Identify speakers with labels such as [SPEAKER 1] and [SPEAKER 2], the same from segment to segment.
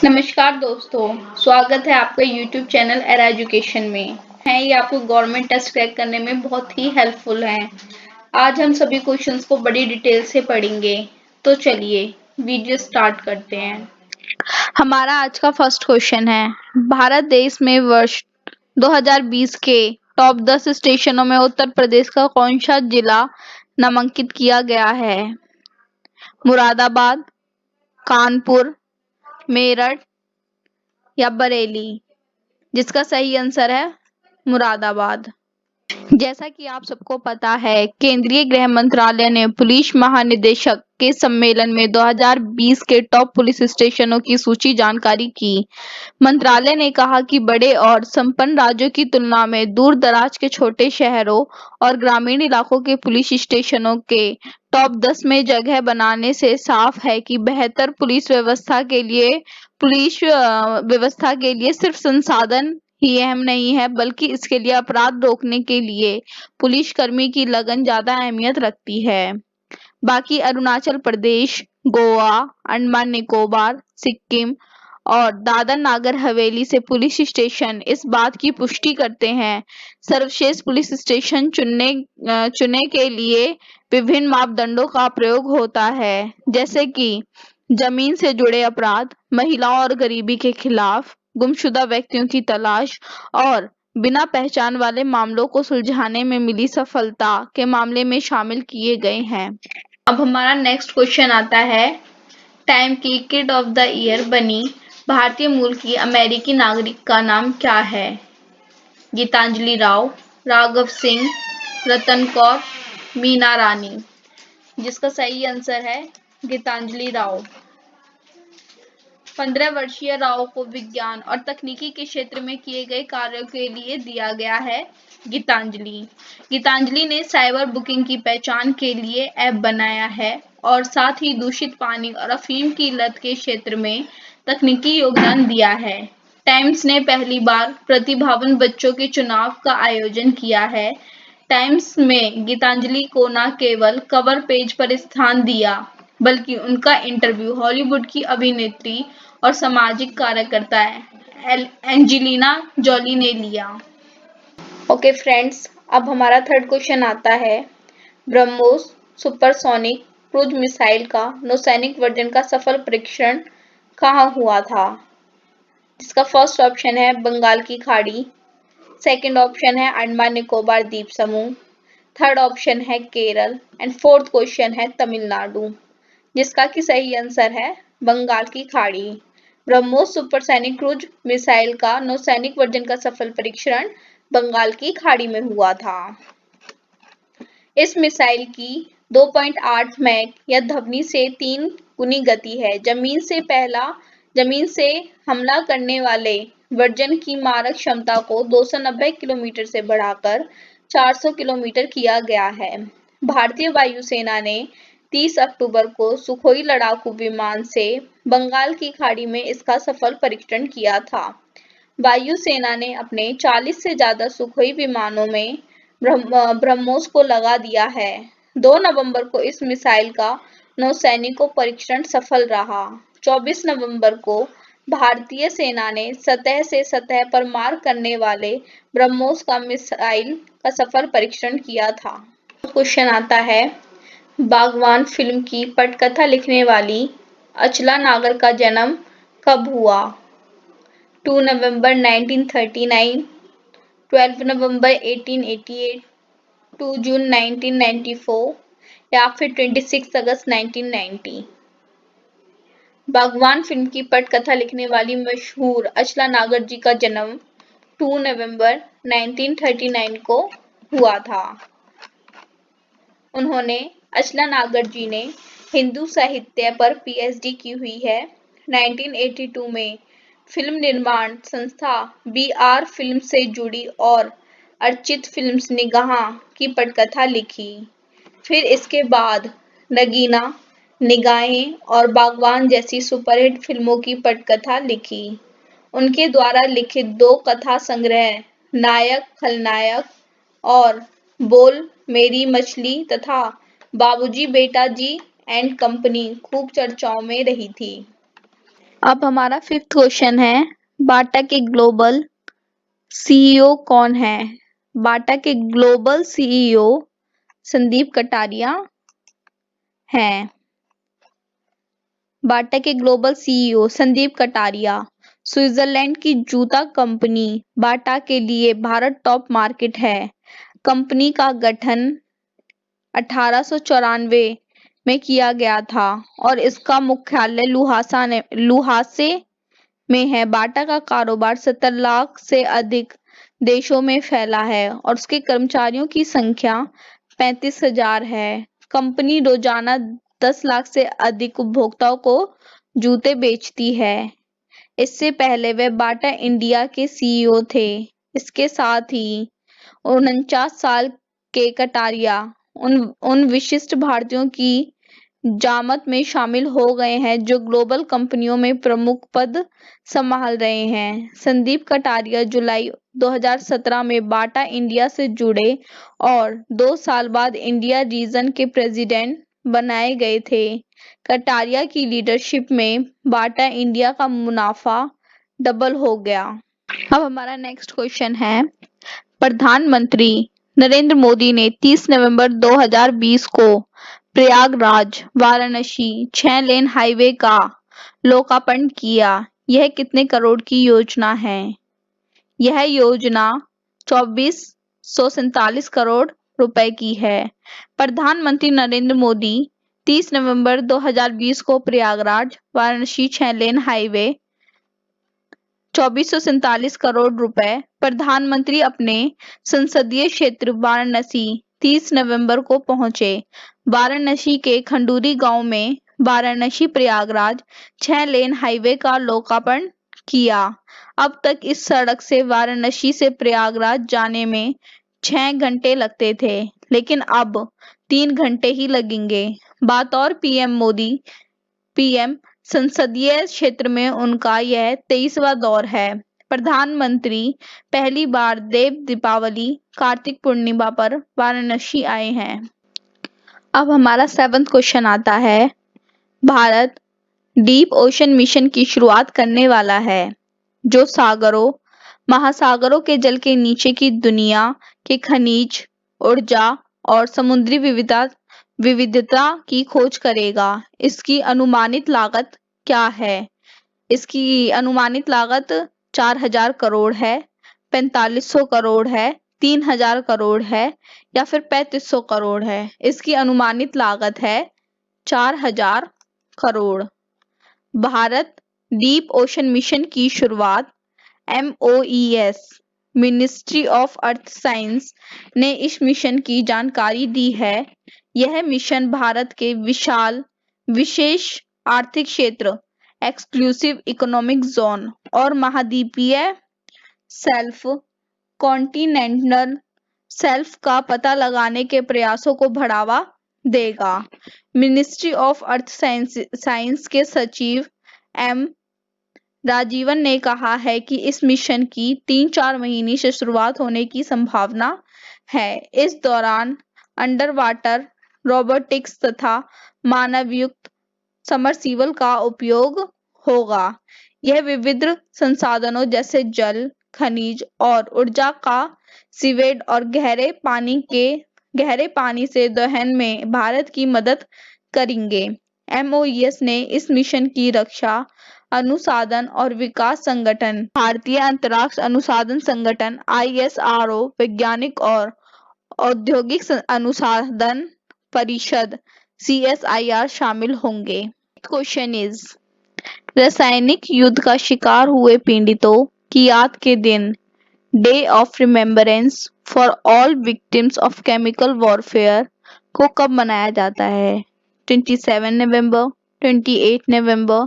[SPEAKER 1] नमस्कार दोस्तों, स्वागत है आपका YouTube चैनल एरा एजुकेशन में। ये आपको गवर्नमेंट टेस्ट क्रैक करने में बहुत ही हेल्पफुल हैं। आज हम सभी क्वेश्चंस को बड़ी डिटेल से पढ़ेंगे। तो चलिए वीडियो स्टार्ट करते हैं। हमारा आज का फर्स्ट क्वेश्चन है, भारत देश में वर्ष 2020 के टॉप 10 स्टेशनों में उत्तर प्रदेश का कौन सा जिला नामांकित किया गया है? मुरादाबाद, कानपुर, मेरठ या बरेली? जिसका सही आंसर है मुरादाबाद। जैसा कि आप सबको पता है, केंद्रीय गृह मंत्रालय ने पुलिस महानिदेशक के सम्मेलन में 2020 के टॉप पुलिस स्टेशनों की सूची जानकारी की। मंत्रालय ने कहा कि बड़े और संपन्न राज्यों की तुलना में दूर दराज के छोटे शहरों और ग्रामीण इलाकों के पुलिस स्टेशनों के टॉप 10 में जगह बनाने से साफ है कि बेहतर पुलिस व्यवस्था के लिए सिर्फ संसाधन ही अहम नहीं है, बल्कि इसके लिए अपराध रोकने के लिए पुलिसकर्मी की लगन ज्यादा अहमियत रखती है। बाकी अरुणाचल प्रदेश, गोवा, अंडमान निकोबार, सिक्किम और दादर नागर हवेली से पुलिस स्टेशन इस बात की पुष्टि करते हैं। सर्वश्रेष्ठ पुलिस स्टेशन चुनने के लिए विभिन्न मापदंडों का प्रयोग होता है, जैसे कि जमीन से जुड़े अपराध, महिलाओं और गरीबी के खिलाफ, गुमशुदा व्यक्तियों की तलाश और बिना पहचान वाले मामलों को सुलझाने में मिली सफलता के मामले में शामिल किए गए हैं। अब हमारा नेक्स्ट क्वेश्चन आता है, टाइम की किड ऑफ द ईयर बनी भारतीय मूल की अमेरिकी नागरिक का नाम क्या है? गीतांजलि राव, राघव सिंह, रतन कौर, मीना रानी? जिसका सही आंसर है गीतांजलि राव। 15 वर्षीय राव को विज्ञान और तकनीकी के क्षेत्र में किए गए कार्यों के लिए दिया गया है गीतांजलि। गीतांजलि ने साइबर बुकिंग की पहचान के लिए ऐप बनाया है और साथ ही दूषित पानी और अफीम की लत के क्षेत्र में तकनीकी योगदान दिया है। टाइम्स ने पहली बार प्रतिभावान बच्चों के चुनाव का आयोजन किया है। टाइम्स में गीतांजलि को न केवल कवर पेज पर स्थान दिया, बल्कि उनका इंटरव्यू हॉलीवुड की अभिनेत्री और सामाजिक कार्यकर्ता एंजेलिना जोली ने लिया। ओके फ्रेंड्स, अब हमारा थर्ड क्वेश्चन आता है, ब्रह्मोस सुपरसोनिक क्रूज मिसाइल का नौसैनिक वर्जन का सफल परीक्षण कहाँ हुआ था? जिसका फर्स्ट ऑप्शन है बंगाल की खाड़ी, सेकंड ऑप्शन है अंडमान निकोबार द्वीप समूह, थर्ड ऑप्शन है केरल एंड फोर्थ क्वेश्चन है तमिलनाडु। जिसका कि सही आंसर है बंगाल की खाड़ी। ब्रह्मोस सुपरसोनिक क्रूज मिसाइल का नौसैनिक वर्जन का सफल परीक्षण बंगाल की खाड़ी में हुआ था। इस मिसाइल की 2.8 मैक या ध्वनि से 3 गुनी गति है। जमीन से हमला करने वाले वर्जन की मारक क्षमता को 290 किलोमीटर से बढ़ाकर 400 किलोमीटर किया गया है। भारतीय वायुसेना ने 30 अक्टूबर को सुखोई लड़ाकू विमान से बंगाल की खाड़ी में इसका सफल परीक्षण किया था। वायुसेना ने अपने 40 से ज्यादा सुखोई विमानों में ब्रह्मोस को लगा दिया है। 2 नवंबर को इस मिसाइल का नौसैनिकों परीक्षण सफल रहा। 24 नवंबर को भारतीय सेना ने सतह से सतह पर मार करने वाले ब्रह्मोस का मिसाइल का सफल परीक्षण किया था। क्वेश्चन आता है, बागवान फिल्म की पटकथा लिखने वाली अचला नागर का जन्म कब हुआ? 2 नवंबर 1939, 12 नवंबर 1888, 2 जून 1994 या फिर 26 अगस्त 1990? बागवान फिल्म की पटकथा लिखने वाली मशहूर अचला नागर जी का जन्म 2 नवंबर 1939 को हुआ था। अचला नागर जी ने हिंदू साहित्य पर पीएचडी की हुई है। 1982 में फिल्म निर्माण संस्था बीआर फिल्म से जुड़ी और अर्चित फिल्म्स निगाह की पटकथा लिखी। फिर इसके बाद नगीना, निगाहें और बागवान जैसी सुपरहिट फिल्मों की पटकथा लिखी। उनके द्वारा लिखित 2 कथा संग्रह नायक खलनायक और बोल मेरी मछली तथा बाबूजी बेटा जी एंड कंपनी खूब चर्चाओं में रही थी। अब हमारा 5th क्वेश्चन है, बाटा के ग्लोबल सीईओ कौन है? बाटा के ग्लोबल सीईओ संदीप कटारिया हैं। बाटा के global CEO Sandeep Kataria. Switzerland की जूता कंपनी बाटा के लिए भारत टॉप मार्केट है। कंपनी का गठन 1894 में किया गया था और इसका मुख्यालय लुहासे में है। बाटा का कारोबार 70 लाख से अधिक देशों में फैला है और उसके कर्मचारियों की संख्या 35,000 है। कंपनी रोजाना 10 लाख से अधिक उपभोक्ताओं को जूते बेचती है। इससे पहले वे बाटा इंडिया के सीईओ थे। इसके साथ ही 49 साल के कटारिया उन विशिष्ट भारतीयों की जामत में शामिल हो गए हैं जो ग्लोबल कंपनियों में प्रमुख पद संभाल रहे हैं। संदीप कटारिया जुलाई 2017 में बाटा इंडिया से जुड़े और 2 साल बाद इंडिया रीजन के प्रेसिडेंट बनाए गए थे। कटारिया की लीडरशिप में बाटा इंडिया का मुनाफा डबल हो गया। अब हमारा नेक्स्ट क्वेश्चन है, प्रधानमंत्री नरेंद्र मोदी ने 30 नवंबर 2020 को प्रयागराज वाराणसी 6 लेन हाईवे का लोकार्पण किया। यह कितने करोड़ की योजना है? यह योजना 2447 करोड़ रुपए की है। प्रधानमंत्री नरेंद्र मोदी 30 नवंबर 2020 को प्रयागराज वाराणसी 6 लेन हाईवे 2447 करोड़ रुपए। प्रधानमंत्री अपने संसदीय क्षेत्र वाराणसी 30 नवंबर को पहुंचे। वाराणसी के खंडूरी गांव में वाराणसी प्रयागराज 6 लेन हाईवे का लोकार्पण किया। अब तक इस सड़क से वाराणसी से प्रयागराज जाने में 6 घंटे लगते थे, लेकिन अब 3 घंटे ही लगेंगे। बतौर पीएम संसदीय क्षेत्र में उनका यह 23वां दौर है। प्रधानमंत्री पहली बार देव दीपावली कार्तिक पूर्णिमा पर वाराणसी आए हैं। अब हमारा 7th क्वेश्चन आता है, भारत डीप ओशन मिशन की शुरुआत करने वाला है जो सागरों महासागरों के जल के नीचे की दुनिया के खनिज, ऊर्जा और समुद्री विविधता की खोज करेगा। इसकी अनुमानित लागत क्या है? इसकी अनुमानित लागत 4000 करोड़ है, 4500 करोड़ है, 3000 करोड़ है या फिर 3500 करोड़ है। इसकी अनुमानित लागत है 4000 crore. Bharat deep ocean mission की शुरुआत MOES ministry of earth science ने इस मिशन की जानकारी दी है। यह मिशन भारत के विशाल विशेष आर्थिक क्षेत्र एक्सक्लूसिव इकोनॉमिक जोन और महाद्वीपीय सेल्फ कॉन्टिनेंटल सेल्फ का पता लगाने के प्रयासों को बढ़ावा देगा। मिनिस्ट्री ऑफ अर्थ साइंस के सचिव एम राजीवन ने कहा है कि इस मिशन की 3-4 महीने से शुरुआत होने की संभावना है। इस दौरान अंडर वाटर रोबोटिक्स तथा मानवयुक्त सबमर्सिबल का उपयोग होगा। यह विविध संसाधनों जैसे जल, खनिज और ऊर्जा का सीवेज और गहरे पानी से दोहन में भारत की मदद करेंगे। MOES ने इस मिशन की रक्षा अनुसंधान और विकास संगठन, भारतीय अंतरिक्ष अनुसंधान संगठन ISRO, वैज्ञानिक और औद्योगिक अनुसंधान परिषद CSIR शामिल होंगे। क्वेश्चन इज, रासायनिक युद्ध का शिकार हुए पीड़ितों की याद के दिन day of remembrance for all victims of chemical warfare को कब मनाया जाता है? 27 नवंबर, 28 नवंबर,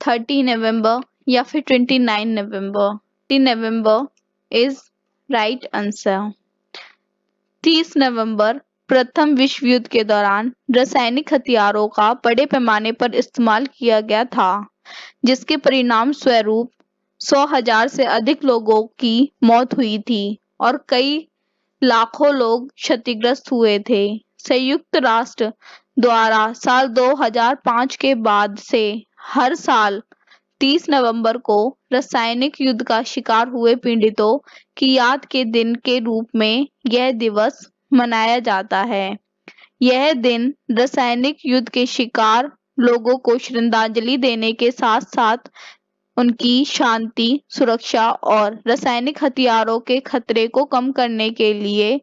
[SPEAKER 1] 30 नवंबर या फिर 29 नवंबर? 30 नवंबर इज राइट आंसर। 30 नवंबर प्रथम विश्व युद्ध के दौरान रासायनिक हथियारों का बड़े पैमाने पर इस्तेमाल किया गया था, जिसके परिणाम स्वरूप 100,000 से अधिक लोगों की मौत हुई थी और कई लाखों लोग क्षतिग्रस्त हुए थे। संयुक्त राष्ट्र द्वारा साल 2005 के बाद से हर साल 30 नवंबर को रासायनिक युद्ध का शिकार हुए पीड़ितों की याद के दिन के रूप में यह दिवस मनाया जाता है। यह दिन रासायनिक युद्ध के शिकार लोगों को श्रद्धांजलि देने के साथ-साथ उनकी शांति, सुरक्षा और रासायनिक हथियारों के खतरे को कम करने के लिए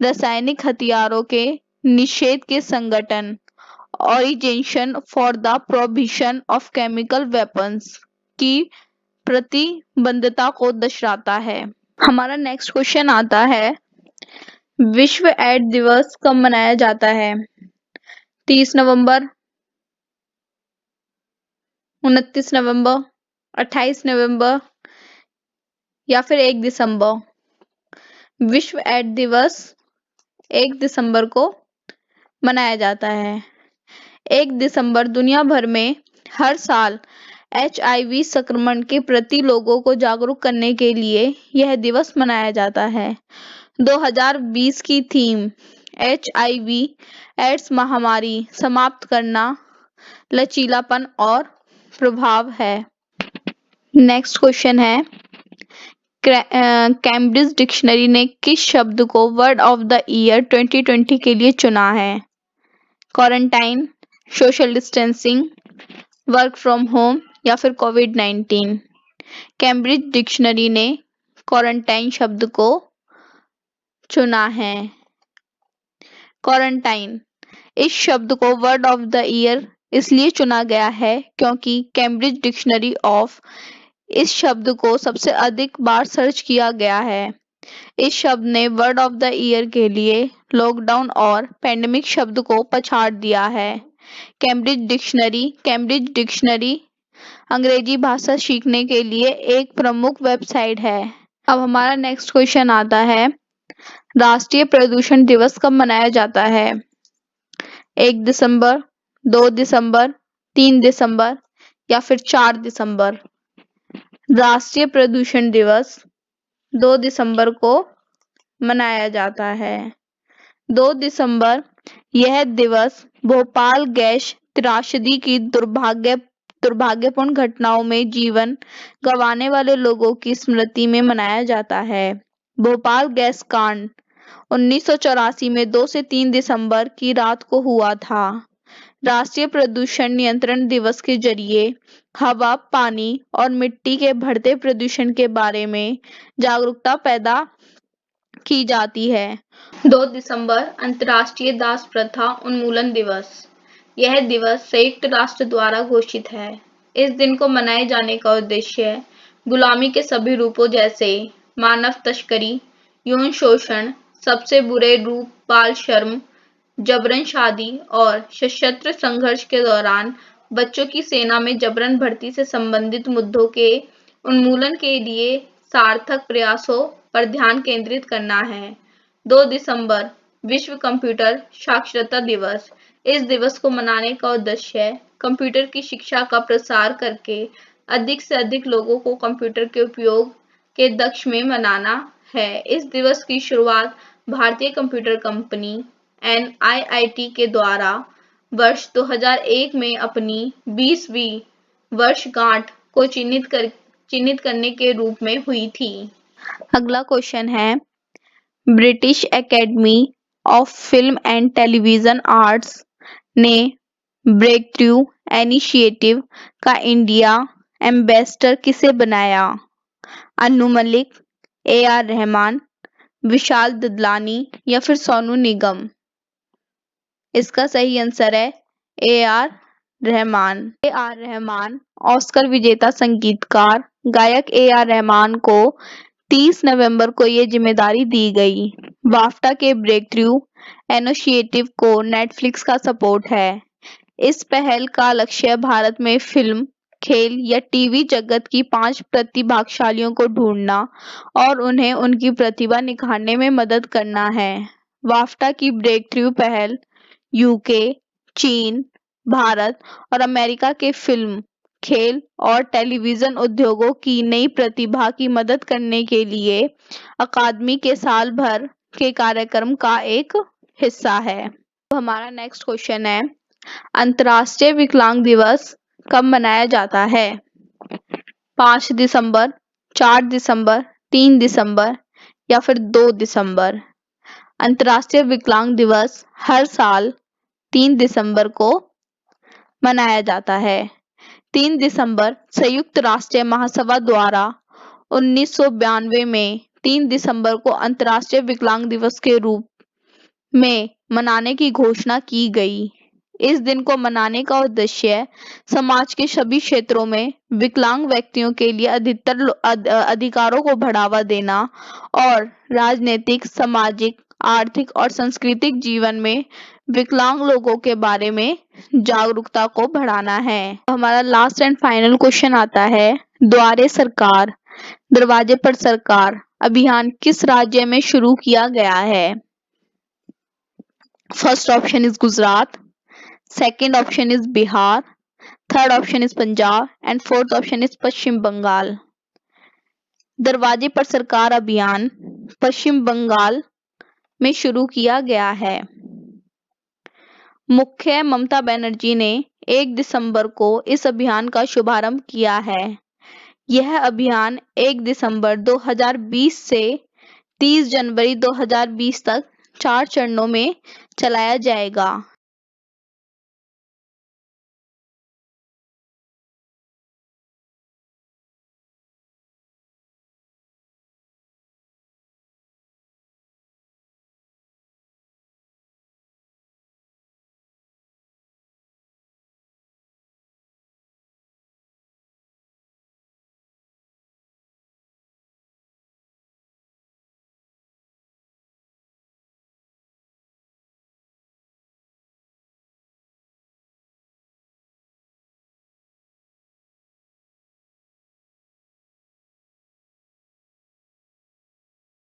[SPEAKER 1] रासायनिक हथियारों के निषेध के संगठन organisation for the prohibition of chemical weapons की प्रतिबद्धता को दर्शाता है। हमारा नेक्स्ट क्वेश्चन आता है, विश्व एड्स दिवस कब मनाया जाता है? 30 नवंबर, 29 नवंबर, 28 नवंबर या फिर 1 दिसंबर? विश्व एड्स दिवस 1 दिसंबर को मनाया जाता है। 1 दिसंबर दुनिया भर में हर साल HIV संक्रमण के प्रति लोगों को जागरूक करने के लिए यह दिवस मनाया जाता है। 2020 की थीम HIV एड्स महामारी समाप्त करना, लचीलापन और प्रभाव है। नेक्स्ट क्वेश्चन है, कैम्ब्रिज डिक्शनरी ने किस शब्द को वर्ड ऑफ द ईयर 2020 के लिए चुना है? Quarantine, social distancing, work from home या फिर कोविड-19? कैम्ब्रिज डिक्शनरी ने क्वारंटाइन शब्द को चुना है। क्वारंटाइन इस शब्द को वर्ड ऑफ द ईयर इसलिए चुना गया है क्योंकि कैम्ब्रिज डिक्शनरी ऑफ इस शब्द को सबसे अधिक बार सर्च किया गया है। इस शब्द ने वर्ड ऑफ द ईयर के लिए लॉकडाउन और पैंडेमिक शब्द को पछाड़ दिया है। कैम्ब्रिज डिक्शनरी अंग्रेजी भाषा सीखने के लिए एक प्रमुख वेबसाइट है। अब हमारा नेक्स्ट क्वेश्चन आता है, राष्ट्रीय प्रदूषण दिवस कब मनाया जाता है? 1 दिसंबर, 2 दिसंबर, 3 दिसंबर या फिर 4 दिसंबर? राष्ट्रीय प्रदूषण दिवस 2 दिसंबर को मनाया जाता है। 2 दिसंबर यह दिवस भोपाल गैस त्रासदी की दुर्भाग्यपूर्ण घटनाओं में जीवन गंवाने वाले लोगों की स्मृति में मनाया जाता है। भोपाल गैस कांड 1984 में 2 से 3 दिसंबर की रात को हुआ था। राष्ट्रीय प्रदूषण नियंत्रण दिवस के जरिए हवा, पानी और मिट्टी के बढ़ते प्रदूषण के बारे में जागरूकता पैदा की जाती है। 2 दिसंबर अंतर्राष्ट्रीय दास प्रथा उन्मूलन दिवस। यह दिवस संयुक्त राष्ट्र द्वारा घोषित है। इस दिन को मनाए जाने का उद्देश्य गुलामी के सभी रूपों जैसे मानव तस्करी, यौन शोषण, सबसे बुरे रूप बाल श्रम, जबरन शादी और सशस्त्र संघर्ष के दौरान बच्चों की सेना में जबरन भर्ती से संबंधित मुद्दों के उन्मूलन के लिए सार्थक प्रयासों पर ध्यान केंद्रित करना है। 2 दिसंबर विश्व कंप्यूटर साक्षरता दिवस। इस दिवस को मनाने का उद्देश्य कंप्यूटर की शिक्षा का प्रसार करके अधिक से अधिक लोगों को कंप्यूटर के उपयोग के दक्ष में बनाना है। इस दिवस की शुरुआत भारतीय कंप्यूटर कंपनी NIIT के द्वारा वर्ष 2001 में अपनी 20वीं वर्षगांठ को चिन्हित करने के रूप में हुई थी। अगला क्वेश्चन है, British academy of film and television arts ने ब्रेक थ्रू इनिशिएटिव का इंडिया एम्बेसडर किसे बनाया? अनु मलिक, AR रहमान, विशाल ददलानी या फिर सोनू निगम? इसका सही आंसर है AR Rahman. AR Rahman Oscar विजेता संगीतकार गायक AR रहमान को 30 नवंबर को ये जिम्मेदारी दी गई। वाफ्टा के ब्रेक थ्रू इनिशिएटिव को नेटफ्लिक्स का सपोर्ट है। इस पहल का लक्ष्य भारत में फिल्म, खेल या टीवी जगत की 5 प्रतिभाशालियों को ढूंढना और उन्हें उनकी प्रतिभा निखारने में मदद करना है। वाफ्टा की ब्रेक थ्रू पहल UK, चीन, भारत और अमेरिका के फिल्म, खेल और टेलीविजन उद्योगों की नई प्रतिभा की मदद करने के लिए अकादमी के साल भर के कार्यक्रम का एक हिस्सा है। तो हमारा नेक्स्ट क्वेश्चन है, अंतर्राष्ट्रीय विकलांग दिवस कब मनाया जाता है? 5 दिसंबर, 4 दिसंबर, 3 दिसंबर या फिर 2 दिसंबर। अंतर्राष्ट्रीय विकलांग दिवस हर साल 3 दिसंबर को मनाया जाता है। 3 दिसंबर संयुक्त राष्ट्र महासभा द्वारा 1992 में 3 दिसंबर को अंतर्राष्ट्रीय विकलांग दिवस के रूप में मनाने की घोषणा की गई। इस दिन को मनाने का उद्देश्य समाज के सभी क्षेत्रों में विकलांग व्यक्तियों के लिए अधिकारों को बढ़ावा देना और राजनीतिक, सामाजिक, आर्थिक और सांस्कृतिक जीवन में विकलांग लोगों के बारे में जागरूकता को बढ़ाना है। तो हमारा लास्ट एंड फाइनल क्वेश्चन आता है, द्वारे सरकार, दरवाजे पर सरकार अभियान किस राज्य में शुरू किया गया है? First option is Gujarat, second option is Bihar, third option is Punjab and fourth option is Paschim Bangal. दरवाजे पर सरकार अभियान पश्चिम बंगाल में शुरू किया गया है। मुख्य ममता बनर्जी ने 1 दिसंबर को इस अभियान का शुभारंभ किया है। यह अभियान 1 दिसंबर 2020 से 30 जनवरी 2020 तक 4 चरणों में चलाया जाएगा।